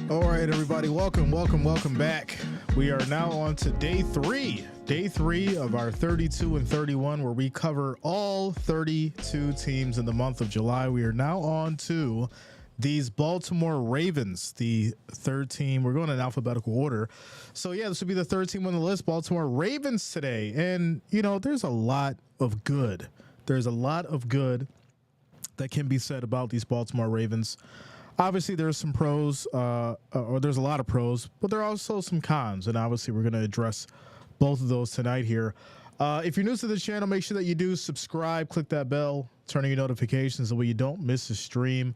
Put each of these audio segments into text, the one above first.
All right, everybody, welcome back. We are now on to day three of our 32 and 31, where we cover all 32 teams in the month of July. We are now on to these Baltimore Ravens, the third team. We're going in alphabetical order. So yeah, this would be the third team on the list, Baltimore Ravens today. And, you know, there's a lot of good. There's a lot of good that can be said about these Baltimore Ravens. Obviously, there's some pros, or there's a lot of pros, but there are also some cons, and obviously we're going to address both of those tonight here. If you're new to the channel, make sure that you do subscribe, click that bell, turn on your notifications so you don't miss a stream.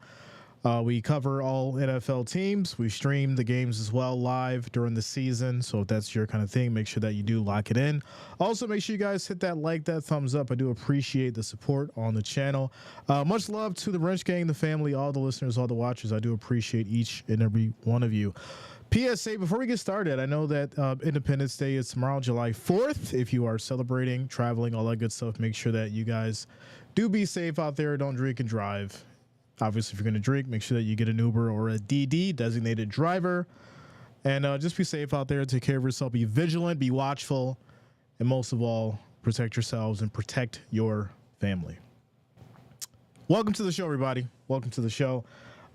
We cover all NFL teams. We stream the games as well live during the season. So if that's your kind of thing, make sure that you do lock it in. Also, make sure you guys hit that like, that thumbs up. I do appreciate the support on the channel. Much love to the Wrench Gang, the family, all the listeners, all the watchers. I do appreciate each and every one of you. PSA, before we get started, I know that Independence Day is tomorrow, July 4th. If you are celebrating, traveling, all that good stuff, make sure that you guys do be safe out there. Don't drink and drive. Obviously, if you're going to drink, make sure that you get an Uber or a DD, designated driver. And just be safe out there. Take care of yourself. Be vigilant. Be watchful. And most of all, protect yourselves and protect your family. Welcome to the show, everybody. Welcome to the show.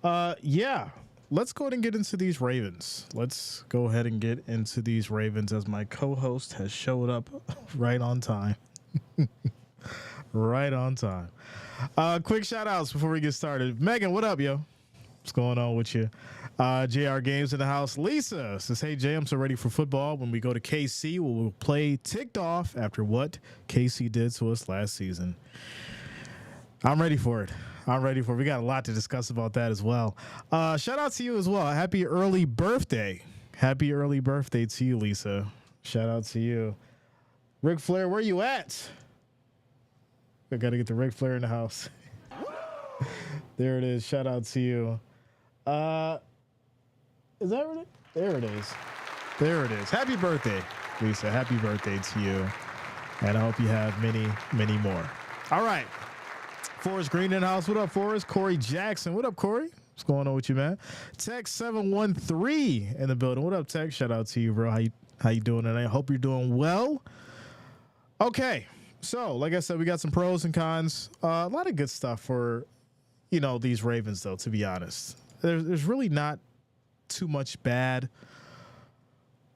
Yeah, let's go ahead and get into these Ravens. Let's go ahead and get into these Ravens as my co-host has showed up right on time. Right on time. Quick shout outs before we get started. Megan, what up, yo? What's going on with you? JR Games in the house. Lisa says, hey, Jay, I'm so ready for football. When we go to KC, we'll play ticked off after what KC did to us last season. I'm ready for it. We got a lot to discuss about that as well. Shout out to you as well. Happy early birthday. Happy early birthday to you, Lisa. Shout out to you. Ric Flair, where you at? I got to get the Ric Flair in the house. There it is. Shout out to you. Is that it? There it is. There it is. Happy birthday, Lisa. Happy birthday to you. And I hope you have many, many more. All right. Forrest Green in the house. What up, Forrest? Corey Jackson. What up, Corey? What's going on with you, man? Tech 713 in the building. What up, Tech? Shout out to you, bro. How you doing tonight? I hope you're doing well. Okay. So, like I said, we got some pros and cons. A lot of good stuff for, you know, these Ravens, though, to be honest. There's really not too much bad,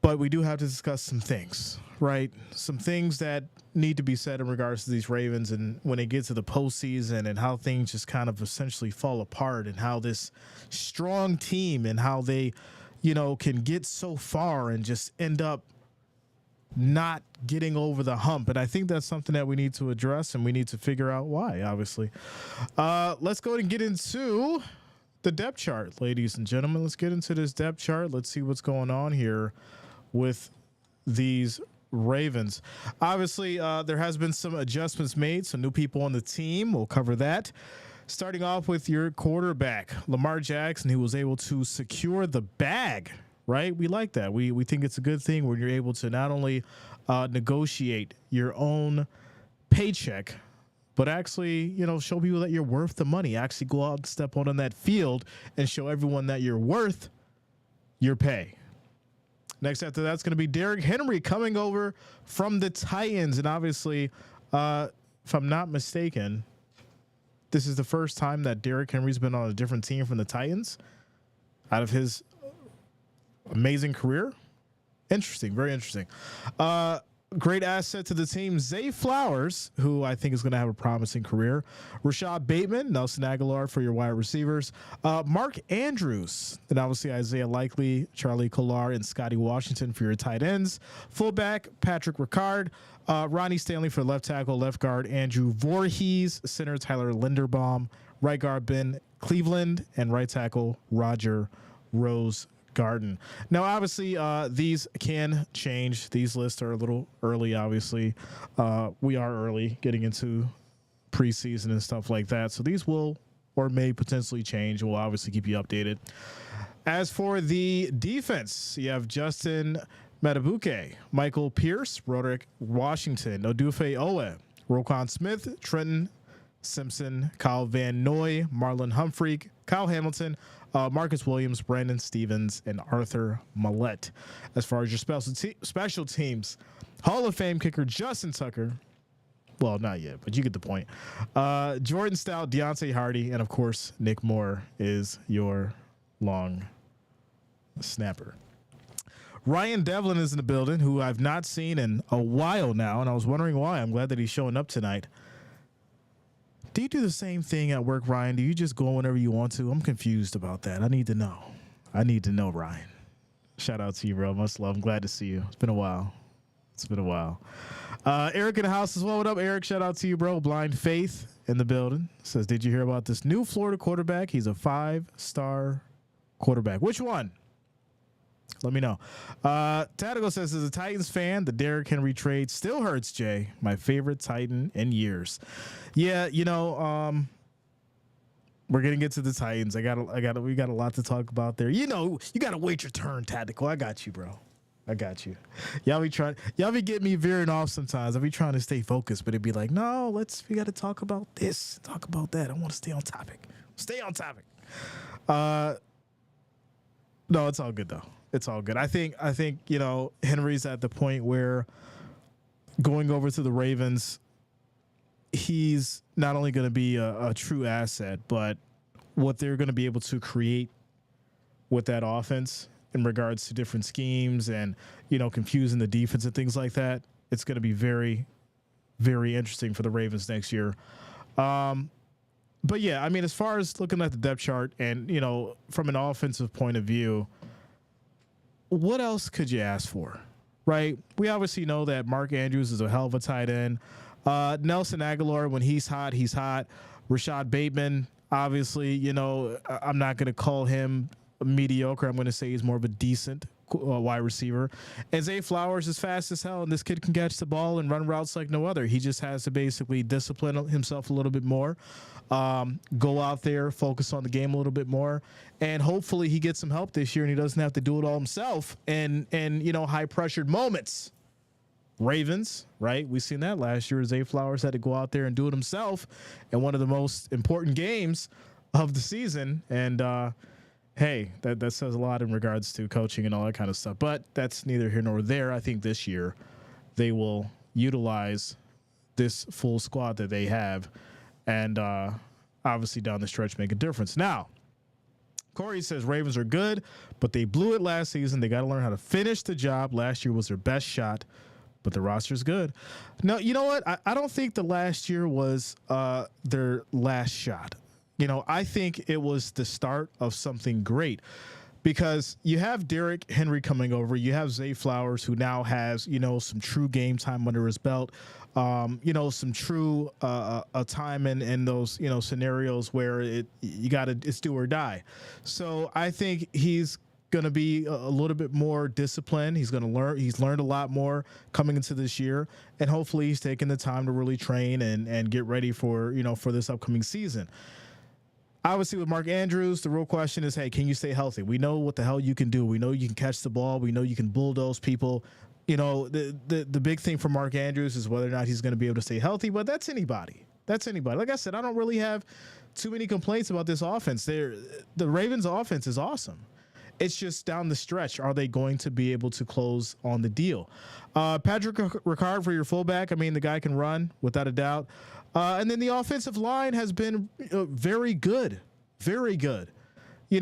but we do have to discuss some things, right? Some things that need to be said in regards to these Ravens and when they get to the postseason and how things just kind of essentially fall apart and how this strong team and how they, you know, can get so far and just end up not getting over the hump. And I think that's something that we need to address and we need to figure out why, obviously. Let's go ahead and get into the depth chart, ladies and gentlemen. Let's get into this depth chart. Let's see what's going on here with these Ravens. Obviously, there has been some adjustments made, some new people on the team. We'll cover that. Starting off with your quarterback, Lamar Jackson, who was able to secure the bag. Right? We like that. We think it's a good thing when you're able to not only negotiate your own paycheck, but actually, you know, show people that you're worth the money. Actually go out and step on that field and show everyone that you're worth your pay. Next after that's going to be Derrick Henry coming over from the Titans. And obviously, if I'm not mistaken, this is the first time that Derrick Henry's been on a different team from the Titans out of his amazing career. Interesting. Very interesting. Great asset to the team. Zay Flowers, who I think is going to have a promising career. Rashad Bateman, Nelson Aguilar for your wide receivers. Mark Andrews, and obviously Isaiah Likely, Charlie Kolar, and Scotty Washington for your tight ends. Fullback, Patrick Ricard. Ronnie Stanley for left tackle, left guard, Andrew Voorhees. Center, Tyler Linderbaum. Right guard, Ben Cleveland. And right tackle, Roger Rose Garden. Now, obviously, these can change. These lists are a little early, obviously. We are early getting into preseason and stuff like that. So these will or may potentially change. We'll obviously keep you updated. As for the defense, you have Justin Matabuke, Michael Pierce, Roderick Washington, Odufe Owe, Roquan Smith, Trenton Simpson, Kyle Van Noy, Marlon Humphrey, Kyle Hamilton, Marcus Williams, Brandon Stevens, and Arthur Millette. As far as your special teams, Hall of Fame kicker Justin Tucker. Well, not yet, but you get the point. Jordan Stout, Deontay Hardy, and of course, Nick Moore is your long snapper. Ryan Devlin is in the building, who I've not seen in a while now, and I was wondering why. I'm glad that he's showing up tonight. Do you do the same thing at work, Ryan? Do you just go whenever you want to? I'm confused about that. I need to know. Ryan. Shout out to you, bro. Much love. I'm glad to see you. It's been a while. Eric in the house as well. What up, Eric? Shout out to you, bro. Blind Faith in the building. Says, did you hear about this new Florida quarterback? He's a 5-star quarterback. Which one? Let me know. Tadigo says, as a Titans fan, the Derrick Henry trade still hurts, Jay. My favorite Titan in years. Yeah, we're gonna get to the Titans. We got a lot to talk about there. You gotta wait your turn, Tactical. I got you, bro. I got you. Y'all be getting me veering off sometimes. I be trying to stay focused, but it'd be like, no, we gotta talk about this, talk about that. I want to stay on topic. No, it's all good though. It's all good. I think Henry's at the point where going over to the Ravens, he's not only going to be a true asset, but what they're going to be able to create with that offense in regards to different schemes and, confusing the defense and things like that, it's going to be very, very interesting for the Ravens next year. But yeah, I mean, as far as looking at the depth chart and, from an offensive point of view, what else could you ask for, right? We obviously know that Mark Andrews is a hell of a tight end. Nelson Aguilar, when he's hot, he's hot. Rashad Bateman, obviously, I'm not going to call him mediocre. I'm going to say he's more of a decent wide receiver. And Zay Flowers is fast as hell, and this kid can catch the ball and run routes like no other. He just has to basically discipline himself a little bit more, go out there, focus on the game a little bit more, and hopefully he gets some help this year and he doesn't have to do it all himself and high pressured moments. Ravens, right? We've seen that last year. Zay Flowers had to go out there and do it himself in one of the most important games of the season. And hey, that says a lot in regards to coaching and all that kind of stuff. But that's neither here nor there. I think this year they will utilize this full squad that they have and obviously down the stretch make a difference. Now, Corey says Ravens are good, but they blew it last season. They got to learn how to finish the job. Last year was their best shot, but the roster's good. No, you know what? I don't think the last year was their last shot. I think it was the start of something great because you have Derrick Henry coming over. You have Zay Flowers, who now has, some true game time under his belt. Some true time in those, scenarios where it's do or die. So I think he's going to be a little bit more disciplined. He's going to learn. He's learned a lot more coming into this year, and hopefully he's taking the time to really train and get ready for this upcoming season. Obviously, with Mark Andrews, the real question is, hey, can you stay healthy? We know what the hell you can do. We know you can catch the ball. We know you can bulldoze people. The big thing for Mark Andrews is whether or not he's going to be able to stay healthy, but that's anybody. Like I said, I don't really have too many complaints about this offense. The Ravens offense is awesome. It's just down the stretch. Are they going to be able to close on the deal? Patrick Ricard for your fullback. I mean, the guy can run without a doubt. And then the offensive line has been very good. Very good.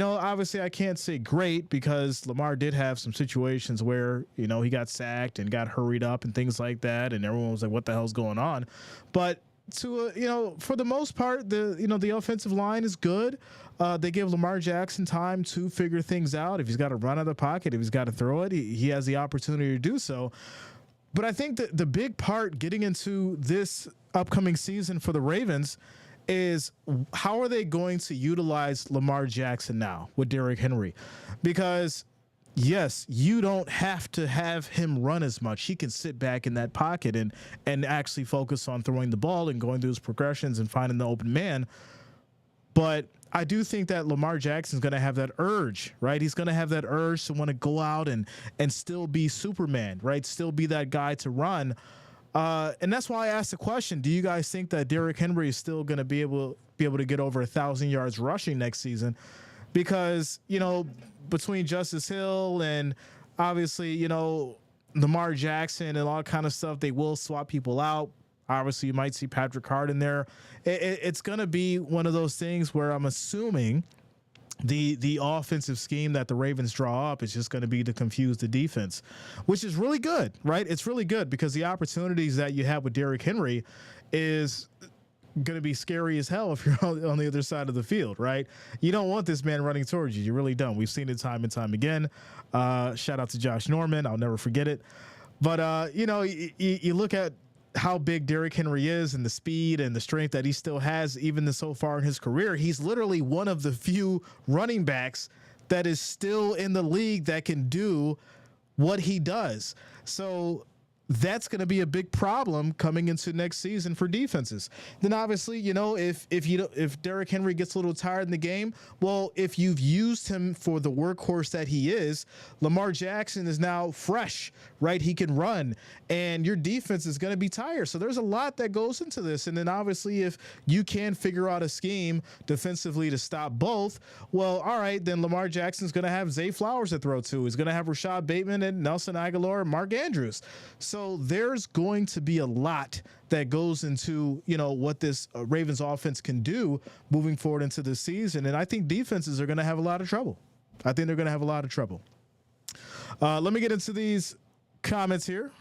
Obviously I can't say great because Lamar did have some situations where, he got sacked and got hurried up and things like that. And everyone was like, what the hell's going on? But for the most part, the offensive line is good. They give Lamar Jackson time to figure things out. If he's got to run out of the pocket, if he's got to throw it, he has the opportunity to do so. But I think that the big part getting into this upcoming season for the Ravens is how are they going to utilize Lamar Jackson now with Derrick Henry? Because yes, you don't have to have him run as much. He can sit back in that pocket and actually focus on throwing the ball and going through his progressions and finding the open man. But I do think that Lamar Jackson's going to have that urge, right? He's going to have that urge to want to go out and still be Superman, right? Still be that guy to run. And that's why I asked the question, do you guys think that Derrick Henry is still going to be able to get over 1,000 yards rushing next season? because, between Justice Hill and obviously, Lamar Jackson and all kind of stuff, they will swap people out. Obviously, you might see Patrick Hart in there. It's going to be one of those things where I'm assuming the offensive scheme that the Ravens draw up is just going to be to confuse the defense, which is really good, right? It's really good because the opportunities that you have with Derrick Henry is going to be scary as hell if you're on the other side of the field, right? You don't want this man running towards you. You really don't. We've seen it time and time again. Shout out to Josh Norman. I'll never forget it. But, you look at how big Derrick Henry is and the speed and the strength that he still has, even so far in his career. He's literally one of the few running backs that is still in the league that can do what he does. So that's going to be a big problem coming into next season for defenses. Then obviously, if Derrick Henry gets a little tired in the game, well, if you've used him for the workhorse that he is, Lamar Jackson is now fresh, right? He can run, and your defense is going to be tired. So there's a lot that goes into this. And then obviously, if you can figure out a scheme defensively to stop both, well, all right, then Lamar Jackson's going to have Zay Flowers to throw to. He's going to have Rashad Bateman and Nelson Aguilar and Mark Andrews. So there's going to be a lot that goes into, what this Ravens offense can do moving forward into this season. And I think defenses are going to have a lot of trouble. Let me get into these comments here.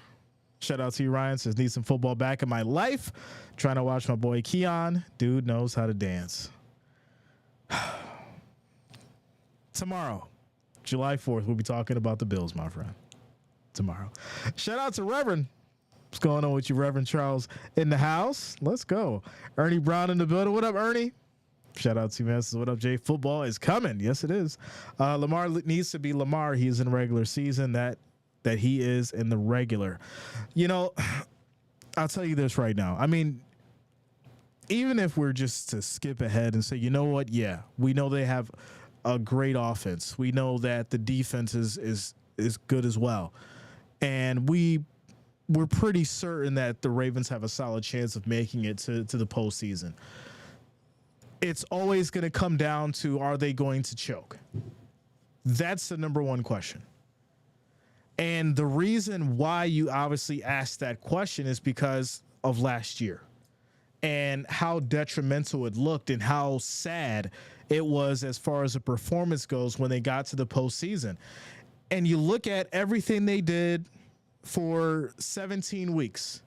Shout out to you, Ryan. Says, need some football back in my life. Trying to watch my boy Keon. Dude knows how to dance. Tomorrow, July 4th, we'll be talking about the Bills, my friend. Tomorrow. Shout out to Reverend. What's going on with you, Reverend Charles in the house? Let's go. Ernie Brown in the building. What up, Ernie? Shout out to you, man. What up, Jay? Football is coming. Yes, it is. Lamar needs to be Lamar. He is in regular season. That he is in the regular. I'll tell you this right now. I mean, even if we're just to skip ahead and say, you know what? Yeah, we know they have a great offense. We know that the defense is good as well. And we're pretty certain that the Ravens have a solid chance of making it to the postseason. It's always going to come down to, are they going to choke? That's the number one question. And the reason why you obviously asked that question is because of last year and how detrimental it looked and how sad it was as far as the performance goes when they got to the postseason. And you look at everything they did for 17 weeks,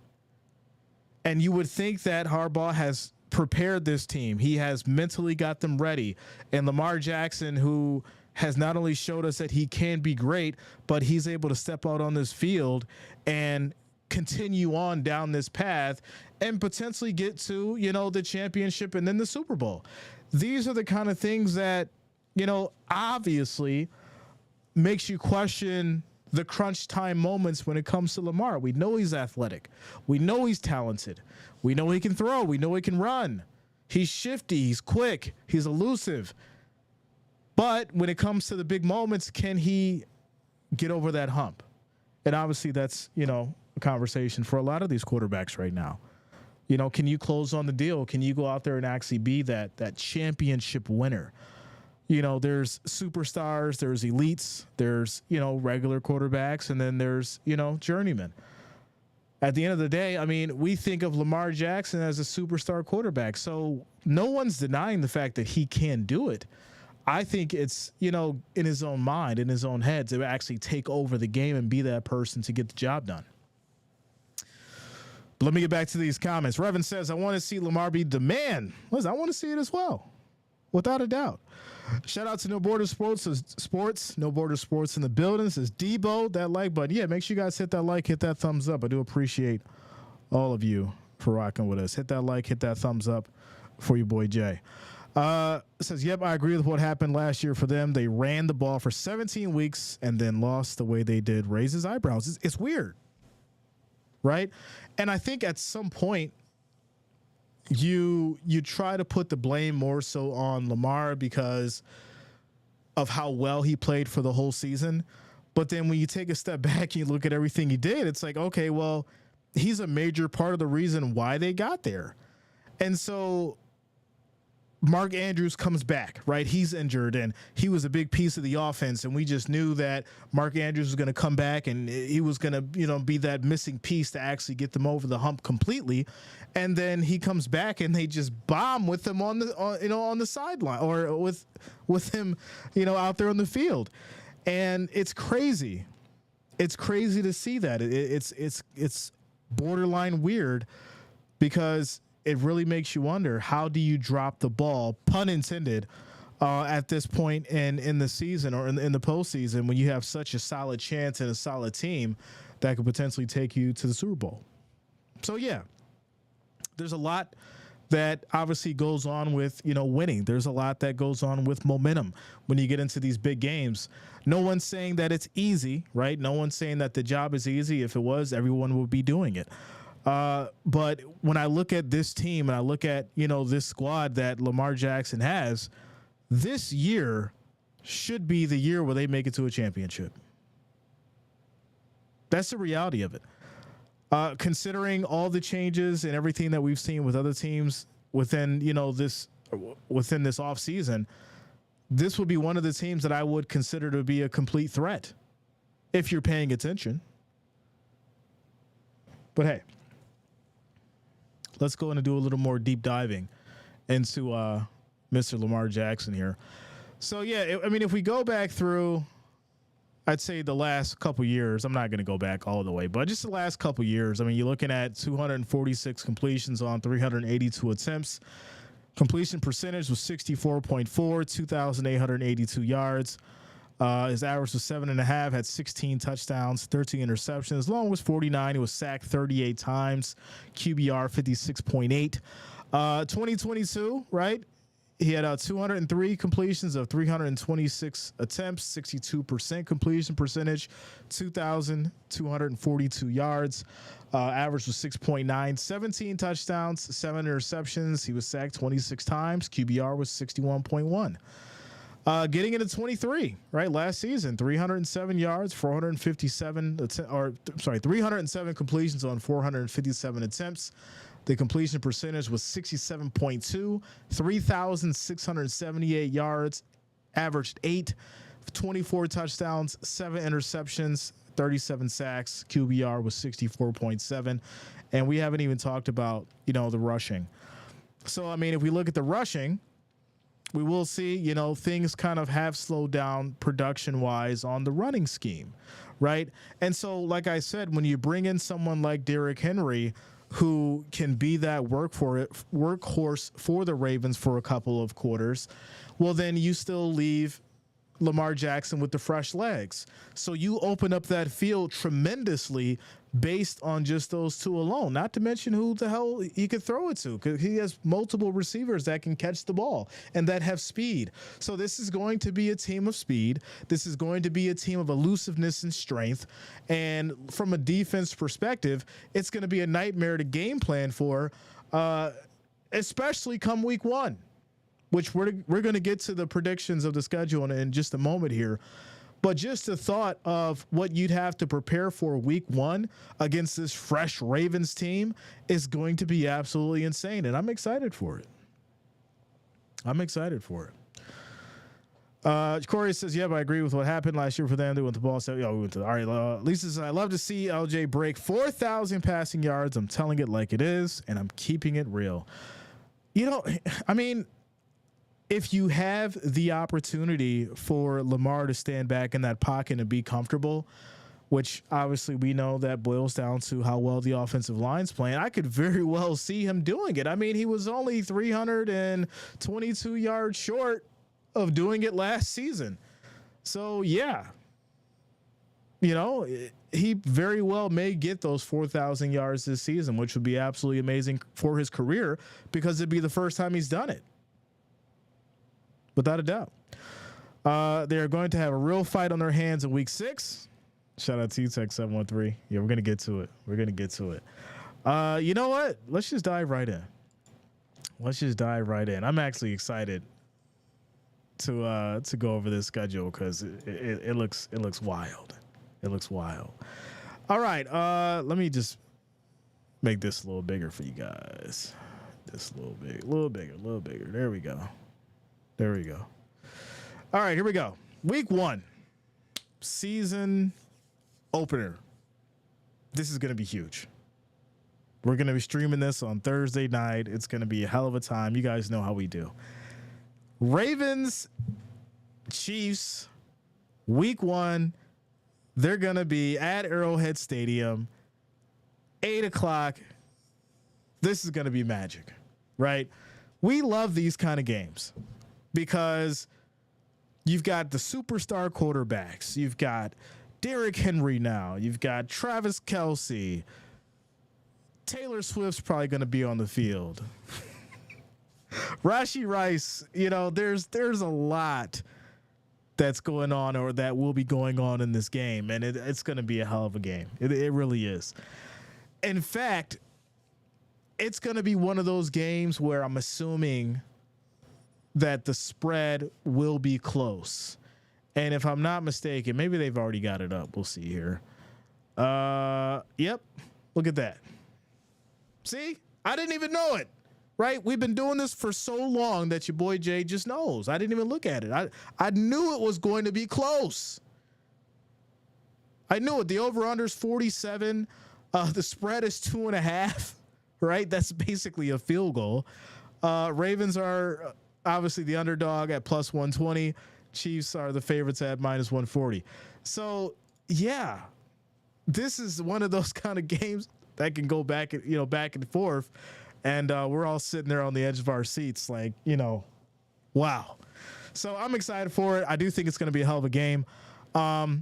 and you would think that Harbaugh has prepared this team. He has mentally got them ready. And Lamar Jackson, who has not only showed us that he can be great, but he's able to step out on this field and continue on down this path and potentially get to, the championship and then the Super Bowl. These are the kind of things that, obviously makes you question the crunch time moments when it comes to Lamar. We know he's athletic. We know he's talented. We know he can throw. We know he can run. He's shifty. He's quick. He's elusive. But when it comes to the big moments, can he get over that hump? And obviously that's, a conversation for a lot of these quarterbacks right now. Can you close on the deal? Can you go out there and actually be that championship winner? There's superstars, there's elites, there's, regular quarterbacks, and then there's, journeymen. At the end of the day, I mean, we think of Lamar Jackson as a superstar quarterback. So no one's denying the fact that he can do it. I think it's, in his own mind, in his own head, to actually take over the game and be that person to get the job done. But let me get back to these comments. Revan says, I want to see Lamar be the man. Listen, I want to see it as well, without a doubt. Shout out to No Border Sports. No Border Sports in the building. Says Debo, that like button. Yeah, make sure you guys hit that like, hit that thumbs up. I do appreciate all of you for rocking with us. Hit that like, hit that thumbs up for your boy Jay. Says, yep, I agree with what happened last year for them. They ran the ball for 17 weeks and then lost the way they did. Raise his eyebrows. It's weird, right? And I think at some point, you try to put the blame more so on Lamar because of how well he played for the whole season. But then when you take a step back and you look at everything he did, it's like, okay, well, he's a major part of the reason why they got there. And so Mark Andrews comes back, right? He's injured, and he was a big piece of the offense, and we just knew that Mark Andrews was going to come back, and he was going to, be that missing piece to actually get them over the hump completely. And then he comes back, and they just bomb with him on the sideline, or with him, out there on the field, and it's crazy. It's crazy to see that. It's borderline weird, because it really makes you wonder, how do you drop the ball, pun intended, at this point in the season, or in the postseason, when you have such a solid chance and a solid team that could potentially take you to the Super Bowl. So yeah, there's a lot that obviously goes on with, winning. There's a lot that goes on with momentum when you get into these big games. No one's saying that it's easy, right? No one's saying that the job is easy. If it was, everyone would be doing it. But when I look at this team, and I look at, this squad that Lamar Jackson has, this year should be the year where they make it to a championship. That's the reality of it. Considering all the changes and everything that we've seen with other teams within this offseason, this would be one of the teams that I would consider to be a complete threat if you're paying attention. But hey, let's go in and do a little more deep diving into Mr. Lamar Jackson here. So yeah, if we go back through, I'd say the last couple years, I'm not going to go back all the way, but just the last couple years, you're looking at 246 completions on 382 attempts. Completion percentage was 64.4, 2,882 yards. His average was 7.5, had 16 touchdowns, 13 interceptions. Long was 49. He was sacked 38 times. QBR 56.8. 2022, right? He had 203 completions of 326 attempts, 62% completion percentage, 2,242 yards. Average was 6.9, 17 touchdowns, 7 interceptions. He was sacked 26 times. QBR was 61.1. Getting into 23, right? Last season, 307 yards, 307 completions on 457 attempts. The completion percentage was 67.2, 3,678 yards, averaged 24 touchdowns, 7 interceptions, 37 sacks. QBR was 64.7. And we haven't even talked about, the rushing. So, if we look at the rushing, we will see, things kind of have slowed down production-wise on the running scheme, right? And so, like I said, when you bring in someone like Derrick Henry, who can be that workhorse for the Ravens for a couple of quarters, well, then you still leave Lamar Jackson with the fresh legs. So you open up that field tremendously based on just those two alone, not to mention who the hell he could throw it to, because he has multiple receivers that can catch the ball and that have speed. So this is going to be a team of speed. This is going to be a team of elusiveness and strength. And from a defense perspective, it's going to be a nightmare to game plan for, especially come week one, which we're going to get to the predictions of the schedule in just a moment here. But just the thought of what you'd have to prepare for week one against this fresh Ravens team is going to be absolutely insane. And I'm excited for it. Corey says, yeah, but I agree with what happened last year for them. They went the ball. So, we went to, all right. Lisa says, I love to see LJ break 4,000 passing yards. I'm telling it like it is, and I'm keeping it real. If you have the opportunity for Lamar to stand back in that pocket and be comfortable, which obviously we know that boils down to how well the offensive line's playing, I could very well see him doing it. He was only 322 yards short of doing it last season. So, yeah, he very well may get those 4,000 yards this season, which would be absolutely amazing for his career because it'd be the first time he's done it. Without a doubt. They're going to have a real fight on their hands in week 6. Shout out to Tech 713. Yeah, we're going to get to it. You know what? Let's just dive right in. I'm actually excited to go over this schedule because it looks wild. All right. Let me just make this a little bigger for you guys. this a little big, a little bigger, a little bigger. There we go. There we go. All right, here we go. Week 1, season opener. This is going to be huge. We're going to be streaming this on Thursday night. It's going to be a hell of a time. You guys know how we do. Ravens, Chiefs, week 1. They're going to be at Arrowhead Stadium, 8 o'clock. This is going to be magic, right? We love these kind of games because you've got the superstar quarterbacks. You've got Derrick Henry now. You've got Travis Kelce. Taylor Swift's probably going to be on the field. Rashee Rice, there's a lot that's going on or that will be going on in this game, and it's going to be a hell of a game. It really is. In fact, it's going to be one of those games where I'm assuming that the spread will be close. And if I'm not mistaken, maybe they've already got it up. We'll see here. Yep. Look at that. See, I didn't even know it, right? We've been doing this for so long that your boy Jay just knows. I didn't even look at it. I knew it was going to be close. I knew it. The over-under is 47. The spread is 2.5, right? That's basically a field goal. Ravens are obviously the underdog at plus 120. Chiefs are the favorites at minus 140. So, yeah, this is one of those kind of games that can go back and forth. And we're all sitting there on the edge of our seats like, wow. So I'm excited for it. I do think it's going to be a hell of a game. I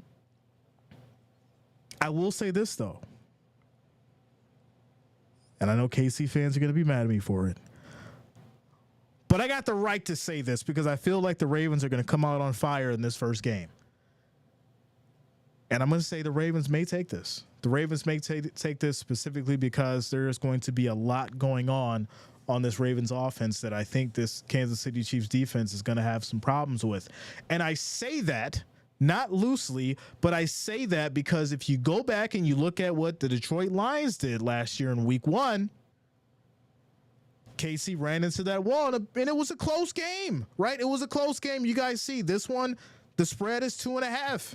will say this, though. And I know KC fans are going to be mad at me for it. But I got the right to say this because I feel like the Ravens are going to come out on fire in this first game. And I'm going to say the Ravens may take this. The Ravens may take this specifically because there is going to be a lot going on this Ravens offense that I think this Kansas City Chiefs defense is going to have some problems with. And I say that not loosely, but I say that because if you go back and you look at what the Detroit Lions did last year in week 1, KC ran into that wall, and it was a close game, right? It was a close game. You guys see this one, the spread is 2.5.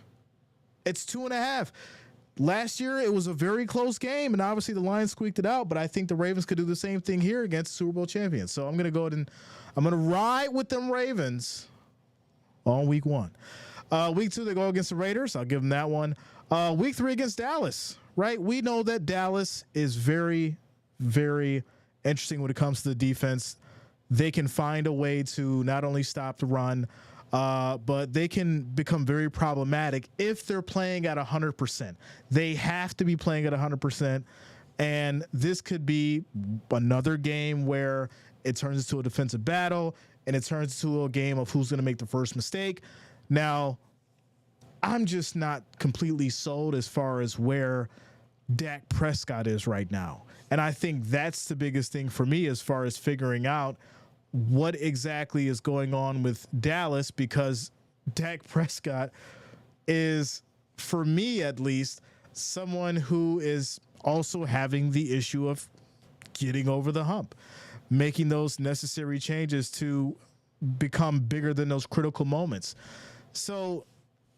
It's 2.5. Last year, it was a very close game, and obviously the Lions squeaked it out, but I think the Ravens could do the same thing here against Super Bowl champions. So I'm going to go ahead and I'm going to ride with them Ravens on week 1. Week 2, they go against the Raiders. I'll give them that one. Week 3 against Dallas, right? We know that Dallas is very, very interesting when it comes to the defense. They can find a way to not only stop the run, but they can become very problematic if they're playing at 100%. They have to be playing at 100%, and this could be another game where it turns into a defensive battle, and it turns into a game of who's going to make the first mistake. Now, I'm just not completely sold as far as where Dak Prescott is right now. And I think that's the biggest thing for me as far as figuring out what exactly is going on with Dallas, because Dak Prescott is, for me at least, someone who is also having the issue of getting over the hump, making those necessary changes to become bigger than those critical moments. So,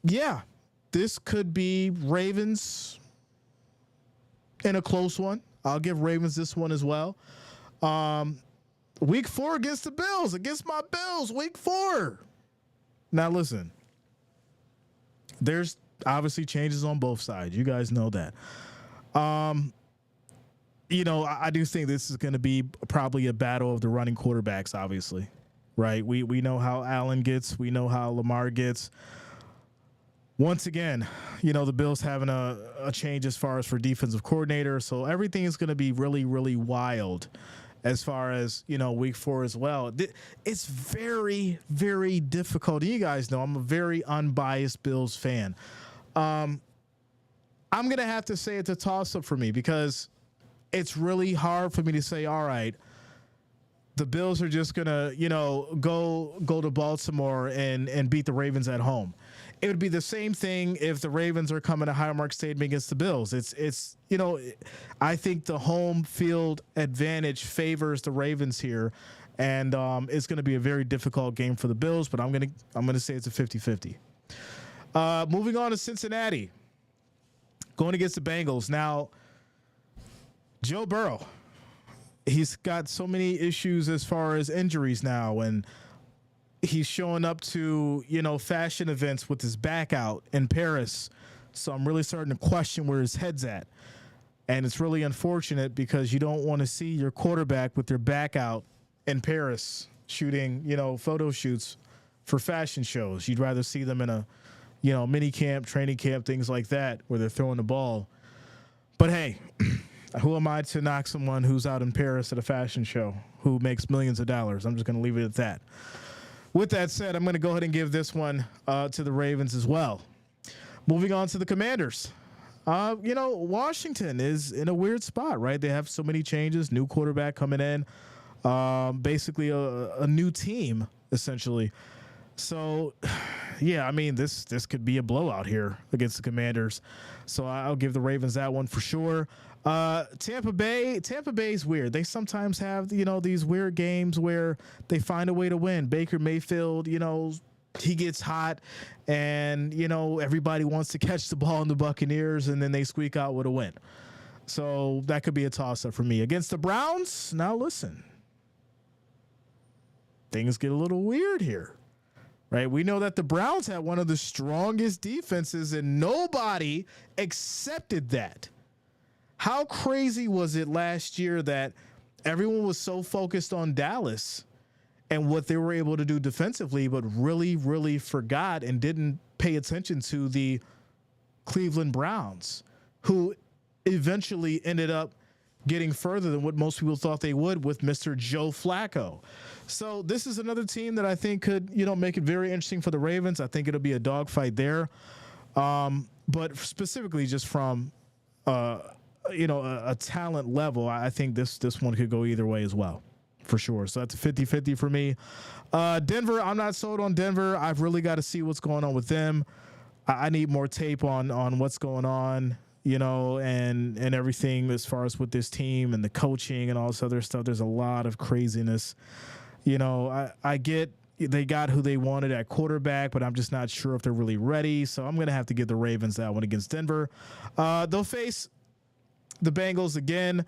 yeah, this could be Ravens in a close one. I'll give Ravens this one as well. Week 4 against the Bills, against my Bills, week 4. Now, listen, there's obviously changes on both sides. You guys know that. I do think this is going to be probably a battle of the running quarterbacks, obviously, right? We know how Allen gets. We know how Lamar gets. Once again, the Bills having a change as far as for defensive coordinator. So everything is going to be really, really wild as far as, week 4 as well. It's very, very difficult. You guys know I'm a very unbiased Bills fan. I'm going to have to say it's a toss-up for me because it's really hard for me to say, all right, the Bills are just going to, go to Baltimore and beat the Ravens at home. it would be the same thing if the Ravens are coming to Highmark Stadium against the Bills. It's I think the home field advantage favors the Ravens here, and it's going to be a very difficult game for the Bills, but I'm going to say it's a 50-50. Moving on to Cincinnati, going against the Bengals. Now, Joe Burrow, he's got so many issues as far as injuries now, and he's showing up to, fashion events with his back out in Paris. So I'm really starting to question where his head's at. And it's really unfortunate because you don't want to see your quarterback with their back out in Paris shooting, photo shoots for fashion shows. You'd rather see them in a, mini camp, training camp, things like that, where they're throwing the ball. But hey, who am I to knock someone who's out in Paris at a fashion show who makes millions of dollars? I'm just going to leave it at that. With that said, I'm going to go ahead and give this one to the Ravens as well. Moving on to the Commanders. Washington is in a weird spot, right? They have so many changes, new quarterback coming in, basically a new team, essentially. So, yeah, I mean, this could be a blowout here against the Commanders. So I'll give the Ravens that one for sure. Tampa Bay's weird. They sometimes have, these weird games where they find a way to win. Baker Mayfield, he gets hot and, everybody wants to catch the ball in the Buccaneers and then they squeak out with a win. So that could be a toss-up for me. Against the Browns, now listen, things get a little weird here. Right, we know that the Browns had one of the strongest defenses, and nobody accepted that. How crazy was it last year that everyone was so focused on Dallas and what they were able to do defensively, but really, really forgot and didn't pay attention to the Cleveland Browns, who eventually ended up getting further than what most people thought they would with Mr. Joe Flacco. So this is another team that I think could, make it very interesting for the Ravens. I think it'll be a dogfight there. But specifically just from, a talent level, I think this one could go either way as well, for sure. So that's a 50-50 for me. Denver, I'm not sold on Denver. I've really got to see what's going on with them. I need more tape on what's going on, and everything as far as with this team and the coaching and all this other stuff. There's a lot of craziness. I get they got who they wanted at quarterback, but I'm just not sure if they're really ready. So I'm going to have to give the Ravens that one against Denver. They'll face the Bengals again.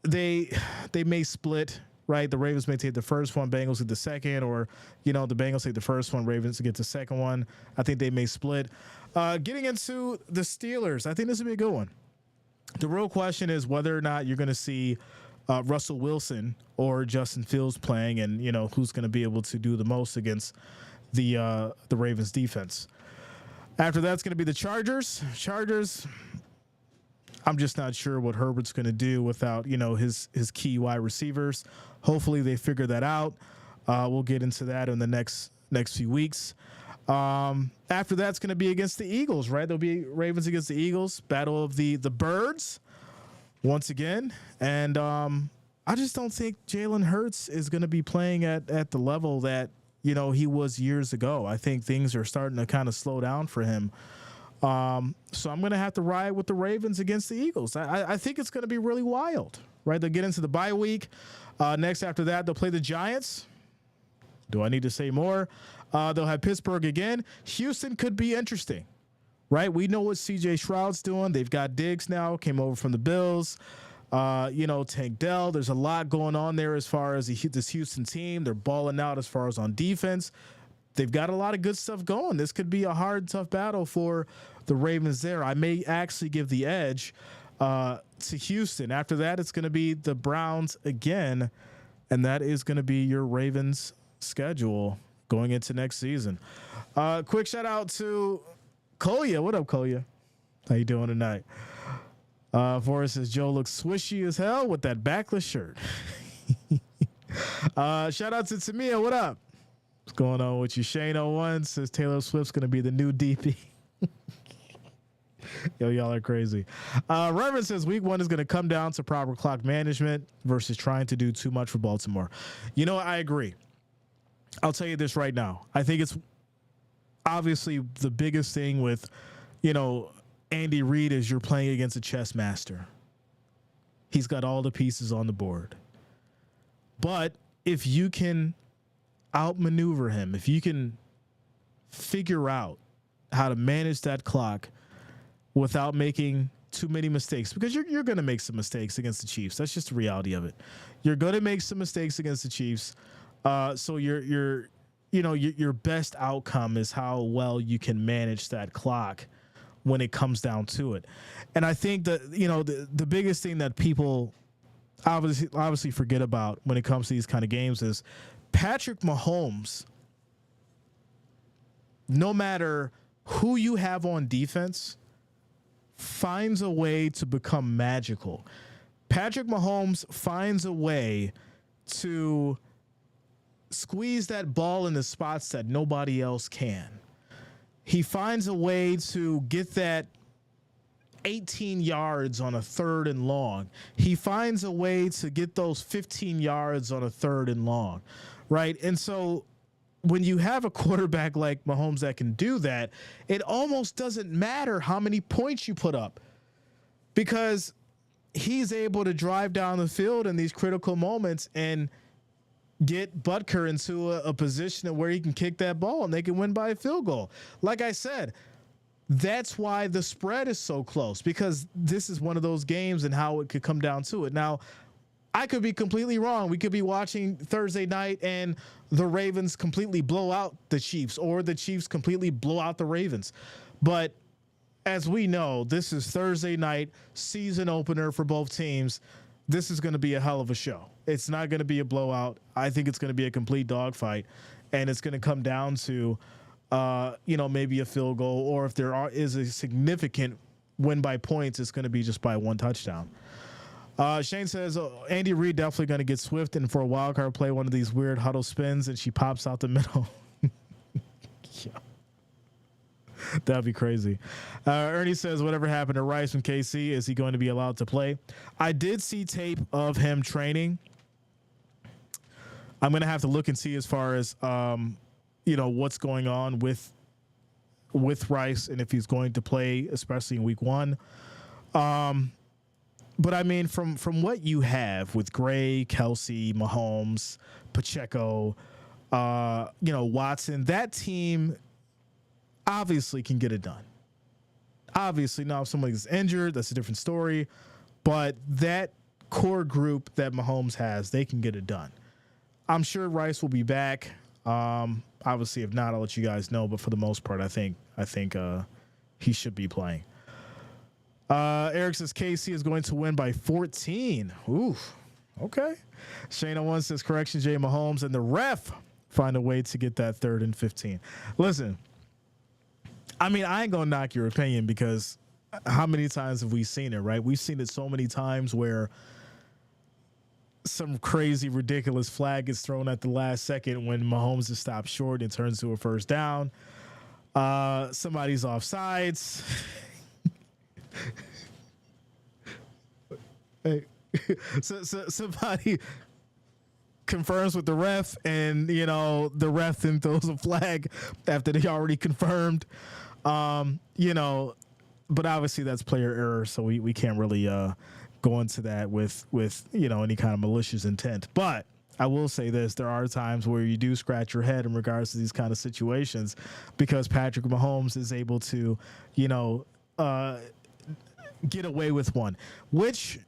They may split, right? The Ravens may take the first one, Bengals get the second, or, the Bengals take the first one, Ravens get the second one. I think they may split. Getting into the Steelers, I think this will be a good one. The real question is whether or not you're going to see Russell Wilson or Justin Fields playing, and who's going to be able to do the most against the Ravens defense. After that's going to be the Chargers. I'm just not sure what Herbert's going to do without his key wide receivers. Hopefully they figure that out. We'll get into that in the next few weeks. After that's going to be against the Eagles, right? There'll be Ravens against the Eagles, battle of the birds once again. And I just don't think Jalen Hurts is going to be playing at the level that, he was years ago. I think things are starting to kind of slow down for him. So I'm going to have to ride with the Ravens against the Eagles. I think it's going to be really wild, right? They'll get into the bye week. Next after that, they'll play the Giants. Do I need to say more? They'll have Pittsburgh again. Houston could be interesting, right? We know what C.J. Stroud's doing. They've got Diggs now, came over from the Bills. Tank Dell. There's a lot going on there as far as this Houston team. They're balling out as far as on defense. They've got a lot of good stuff going. This could be a hard, tough battle for the Ravens there. I may actually give the edge to Houston. After that, it's going to be the Browns again, and that is going to be your Ravens schedule going into next season. Quick shout out to Kolya. What up, Kolya? How you doing tonight? Forrest says Joe looks swishy as hell with that backless shirt. Shout out to Tamia. What up? What's going on with you? Shane 01 says Taylor Swift's going to be the new DP. Yo, y'all are crazy. Reverend says week 1 is going to come down to proper clock management versus trying to do too much for Baltimore. I agree. I'll tell you this right now. I think it's obviously the biggest thing with, Andy Reid is you're playing against a chess master. He's got all the pieces on the board. But if you can outmaneuver him, if you can figure out how to manage that clock without making too many mistakes, because you're going to make some mistakes against the Chiefs. That's just the reality of it. You're going to make some mistakes against the Chiefs. So your best outcome is how well you can manage that clock when it comes down to it. And I think that, the biggest thing that people obviously forget about when it comes to these kind of games is Patrick Mahomes, no matter who you have on defense, finds a way to become magical. Patrick Mahomes finds a way to squeeze that ball in the spots that nobody else can. He finds a way to get that 18 yards on a 3rd and long. He finds a way to get those 15 yards on a 3rd and long, right? And so when you have a quarterback like Mahomes that can do that, it almost doesn't matter how many points you put up, because he's able to drive down the field in these critical moments and get Butker into a position where he can kick that ball and they can win by a field goal. Like I said, that's why the spread is so close, because this is one of those games and how it could come down to it. Now, I could be completely wrong. We could be watching Thursday night and the Ravens completely blow out the Chiefs, or the Chiefs completely blow out the Ravens. But as we know, this is Thursday night, season opener for both teams. This is going to be a hell of a show. It's not going to be a blowout. I think it's going to be a complete dogfight, and it's going to come down to, maybe a field goal, or if there is a significant win by points, it's going to be just by one touchdown. Shane says, Andy Reid definitely going to get Swift and for a wild card play one of these weird huddle spins, and she pops out the middle. Yeah. That'd be crazy. Ernie says, whatever happened to Rice from KC? Is he going to be allowed to play? I did see tape of him training. I'm going to have to look and see as far as, what's going on with Rice and if he's going to play, especially in week 1. But I mean, from what you have with Gray, Kelsey, Mahomes, Pacheco, Watson, that team obviously can get it done. Obviously, now if somebody's injured, that's a different story. But that core group that Mahomes has, they can get it done. I'm sure Rice will be back. Obviously, if not, I'll let you guys know. But for the most part, I think he should be playing. Eric says KC is going to win by 14. Oof. Okay. Shayna 1 says correction, Jay Mahomes and the ref find a way to get that 3rd and 15. Listen, I mean, I ain't going to knock your opinion, because how many times have we seen it, right? We've seen it so many times where some crazy, ridiculous flag is thrown at the last second when Mahomes is stopped short and turns to a first down. Somebody's offsides. Hey, so somebody confirms with the ref, and the ref then throws a flag after they already confirmed. But obviously that's player error, so we can't really go into that with any kind of malicious intent. But I will say this: there are times where you do scratch your head in regards to these kind of situations, because Patrick Mahomes is able to, get away with one, which,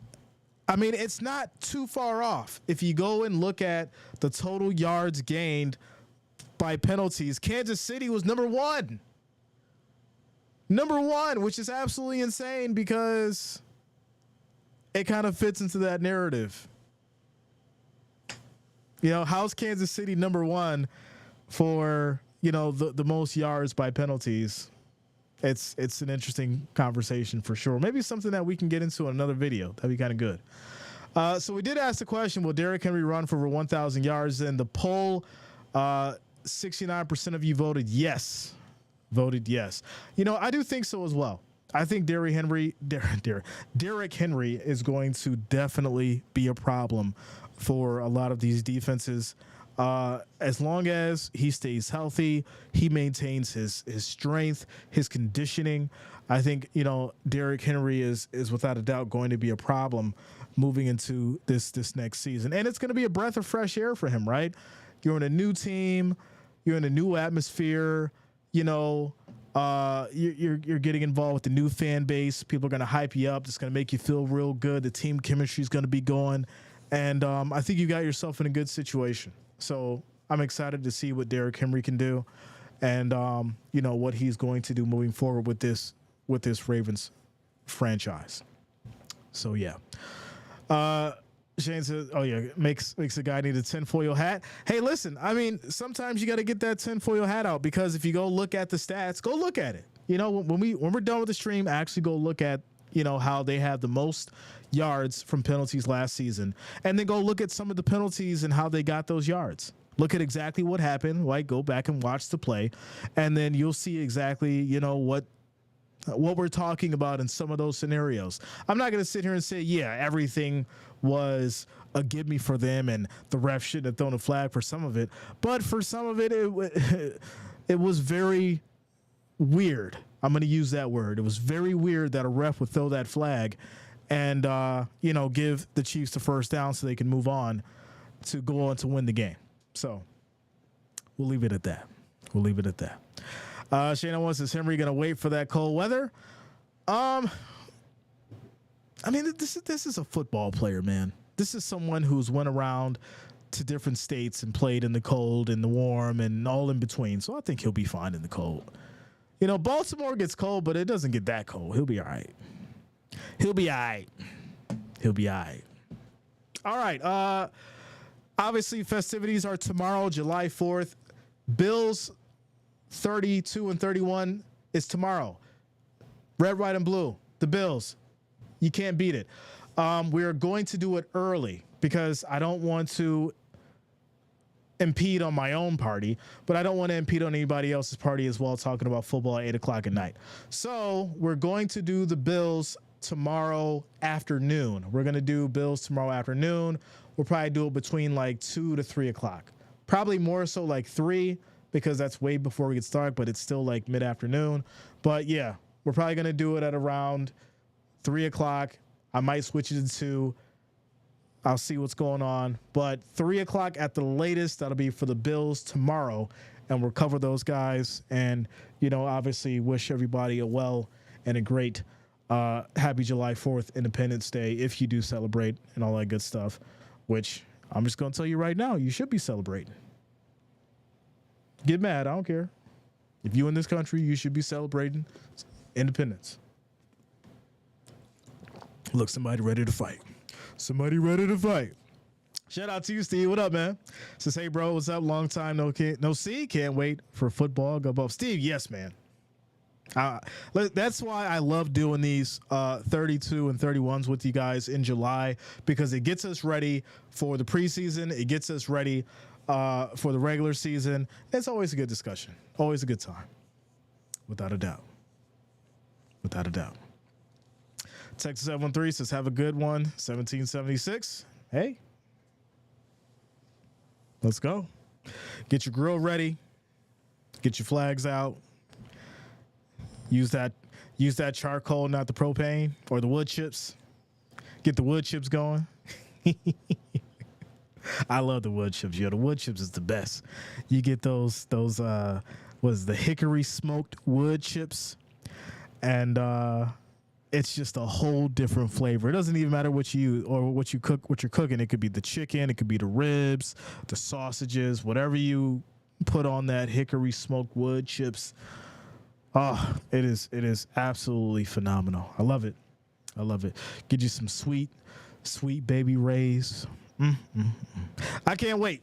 I mean, it's not too far off. If you go and look at the total yards gained by penalties, Kansas City was number one, which is absolutely insane, because it kind of fits into that narrative. How's Kansas City number 1 for, the most yards by penalties? It's an interesting conversation for sure. Maybe something that we can get into in another video. That'd be kind of good. So we did ask the question, will Derrick Henry run for over 1,000 yards? And the poll, 69% of you voted yes. I do think so as well. I think Derrick Henry is going to definitely be a problem for a lot of these defenses. As long as he stays healthy, he maintains his strength, his conditioning. I think, Derrick Henry is without a doubt going to be a problem moving into this next season. And it's going to be a breath of fresh air for him, right? You're in a new team, you're in a new atmosphere, you're getting involved with the new fan base. People are going to hype you up. It's going to make you feel real good. The team chemistry is going to be going. And I think you got yourself in a good situation. So I'm excited to see what Derrick Henry can do and, what he's going to do moving forward with this Ravens franchise. So, yeah. Shane says, oh, yeah, makes a guy need a tinfoil hat. Hey, listen, I mean, sometimes you got to get that tinfoil hat out because if you go look at the stats, go look at it. When we're done with the stream, actually go look at, how they have the most yards from penalties last season. And then go look at some of the penalties and how they got those yards. Look at exactly what happened, right? Go back and watch the play. And then you'll see exactly, what we're talking about in some of those scenarios. I'm not going to sit here and say, yeah, everything was a give me for them and the ref shouldn't have thrown a flag for some of it. But for some of it, it was very weird. I'm going to use that word. It was very weird that a ref would throw that flag and, give the Chiefs the first down so they can move on to go on to win the game. So we'll leave it at that. Shayna wants, is Henry going to wait for that cold weather? I mean, this is a football player, man. This is someone who's went around to different states and played in the cold and the warm and all in between. So I think he'll be fine in the cold. Baltimore gets cold, but it doesn't get that cold. He'll be all right. All right. Obviously, festivities are tomorrow, July 4th. Bills 32 and 31 is tomorrow. Red, white, and blue. The Bills. You can't beat it. We are going to do it early because I don't want to impede on my own party, but I don't want to impede on anybody else's party as well, talking about football at 8 o'clock at night. So we're going to do the Bills tomorrow afternoon. We're going to do Bills tomorrow afternoon. We'll probably do it between like 2 to 3 o'clock. Probably more so like 3 because that's way before we get started, but it's still like mid-afternoon. But yeah, we're probably going to do it at around 3 o'clock. I might switch it to 2. I'll see what's going on. But 3 o'clock at the latest, that'll be for the Bills tomorrow. And we'll cover those guys. And, obviously wish everybody a well and a great happy July 4th Independence Day if you do celebrate and all that good stuff, which I'm just going to tell you right now, you should be celebrating. Get mad. I don't care. If you in this country, you should be celebrating independence. Look, somebody ready to fight. Shout out to you, Steve. What up, man? Says, hey, bro, what's up? Long time no see. Can't wait for football. Go above. Steve, yes, man. That's why I love doing these 32 and 31s with you guys in July, because it gets us ready for the preseason. It gets us ready for the regular season. It's always a good discussion. Always a good time. Without a doubt. Texas 713 says, have a good one. 1776. Hey. Let's go. Get your grill ready. Get your flags out. Use that charcoal, not the propane or the wood chips. Get the wood chips going. I love the wood chips. The wood chips is the best. You get those the hickory smoked wood chips, and it's just a whole different flavor. It doesn't even matter what you cook, what you're cooking. It could be the chicken, it could be the ribs, the sausages, whatever you put on that hickory smoked wood chips. Oh, it is absolutely phenomenal. I love it. Get you some sweet baby rays. I can't wait.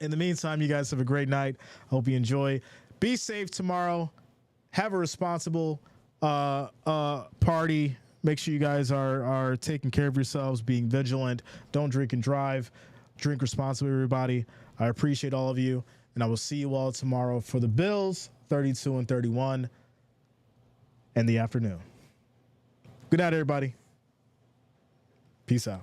In the meantime, you guys have a great night. Hope you enjoy. Be safe tomorrow. Have a responsible party. Make sure you guys are taking care of yourselves, being vigilant. Don't drink and drive. Drink responsibly, everybody. I appreciate all of you, and I will see you all tomorrow for the Bills 32 and 31 in the afternoon. Good night, everybody. Peace out.